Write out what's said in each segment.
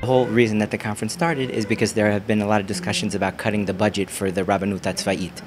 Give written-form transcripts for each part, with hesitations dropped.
The whole reason that the conference started is because there have been a lot of discussions about cutting the budget for the Rabbanut Tzva'it.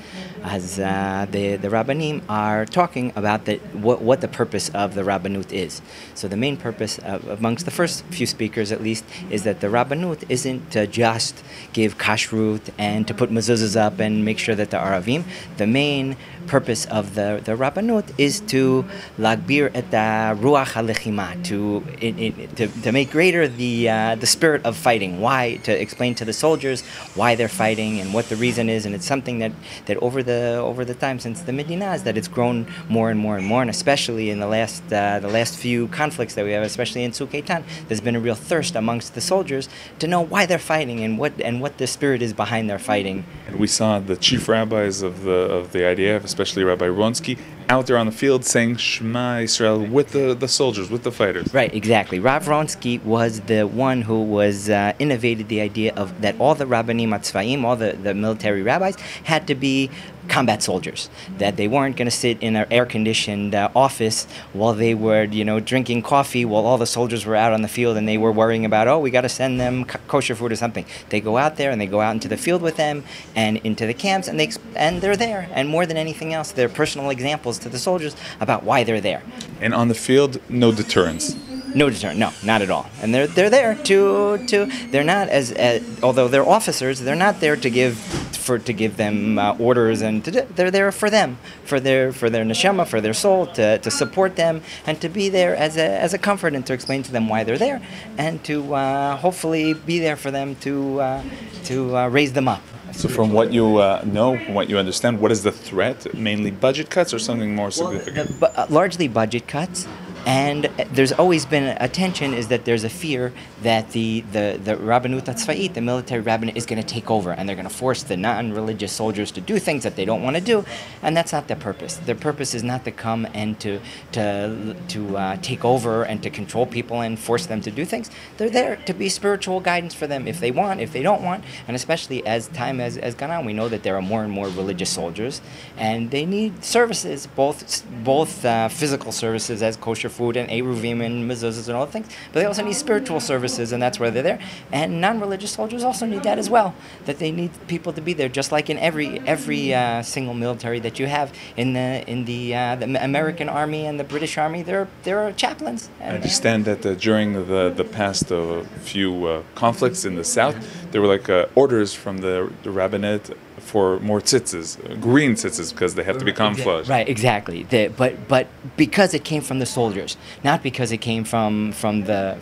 As the Rabbanim are talking about what the purpose of the Rabbanut is. So the main purpose, amongst the first few speakers at least, is that the Rabbanut isn't to just give kashrut and to put mezuzahs up and make sure that there are avim. The main purpose of the Rabbanut is to lagbir et ruach halechima, to make greater the spirit of fighting. Why? To explain to the soldiers why they're fighting and what the reason is. And it's something that over the time since the Medina is that it's grown more and more and more. And especially in the last few conflicts that we have, especially in Tzuk Eitan, there's been a real thirst amongst the soldiers to know why they're fighting and what the spirit is behind their fighting. We saw the chief rabbis of the IDF, especially Rabbi Ronsky, out there on the field saying Shema Yisrael with the soldiers, with the fighters. Right, exactly. Rav Ronsky was the one who was innovated the idea of that all the Rabbanim Atzvaim, all the military rabbis, had to be combat soldiers, that they weren't going to sit in an air-conditioned office while they were, drinking coffee while all the soldiers were out on the field and they were worrying about, we got to send them kosher food or something. They go out there and they go out into the field with them and into the camps and they're there. And more than anything else, they're personal examples to the soldiers about why they're there. And on the field, no deterrence. No deterrent, no, not at all. And they're there to they're not although they're officers, they're not there to give them orders, and they're there for them, for their neshama, for their soul, to support them and to be there as a comfort and to explain to them why they're there and to hopefully be there for them to raise them up. So from what you know, from what you understand, what is the threat? Mainly budget cuts or something more significant? Largely budget cuts. And there's always been a tension, is that there's a fear that the Rabbanut Tzva'it, the military rabbinate, is going to take over and they're going to force the non-religious soldiers to do things that they don't want to do, and that's not their purpose. Their purpose is not to come and to take over and to control people and force them to do things. They're there to be spiritual guidance for them if they want, if they don't want, and especially as time has gone on, we know that there are more and more religious soldiers and they need services, both physical services as kosher food and eruvim and mezuzahs and all the things, but they also need spiritual services, and that's where they're there. And non-religious soldiers also need that as well, that they need people to be there, just like in every single military that you have in the American Army and the British Army. There are chaplains. I understand that during the past few conflicts in the South, there were orders from the rabbinate for more tzitzis, green tzitzis, because they have to be camouflaged. Right, exactly. But because it came from the soldiers, not because it came from the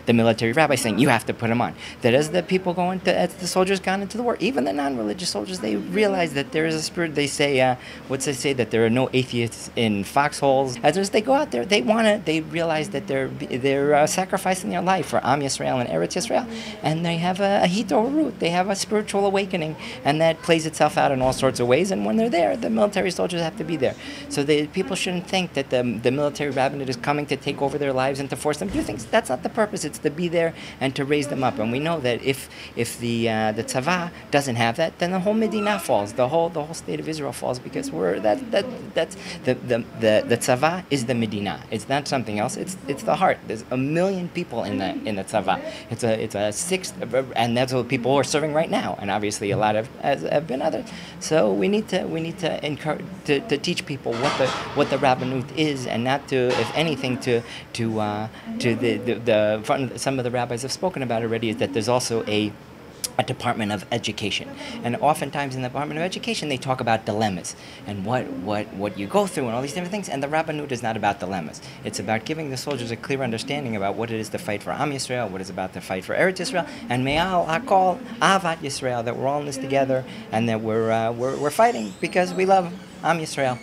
military rabbi saying you have to put them on. That as the soldiers gone into the war, even the non-religious soldiers, they realize that there is a spirit. They say, that there are no atheists in foxholes. As they go out there, they realize that they're sacrificing their life for Am Yisrael and Eretz Yisrael, and they have a hito root. They have a spiritual awakening, and that plays itself out in all sorts of ways. And when they're there, the military soldiers have to be there. So people shouldn't think that the military rabbinate is coming to take over their lives and to force them to do things. That's not the purpose. It's to be there and to raise them up. And we know that if the tzava doesn't have that, then the whole Medina falls. The whole state of Israel falls, because that's the tzava is the Medina. It's not something else. It's the heart. There's 1 million people in the tzava. It's a sixth, and that's what people are serving right now. And obviously a lot have been others. So we need to encourage to teach people what the Rabbanut is, and not to, if anything, some of the rabbis have spoken about already, is that there's also a Department of Education, and oftentimes in the Department of Education they talk about dilemmas and what you go through and all these different things. And the Rabbanut is not about dilemmas. It's about giving the soldiers a clear understanding about what it is to fight for Am Yisrael, what it's about to fight for Eretz Yisrael, and Me'al Hakol Ahavat Yisrael, that we're all in this together and that we're fighting because we love Am Yisrael.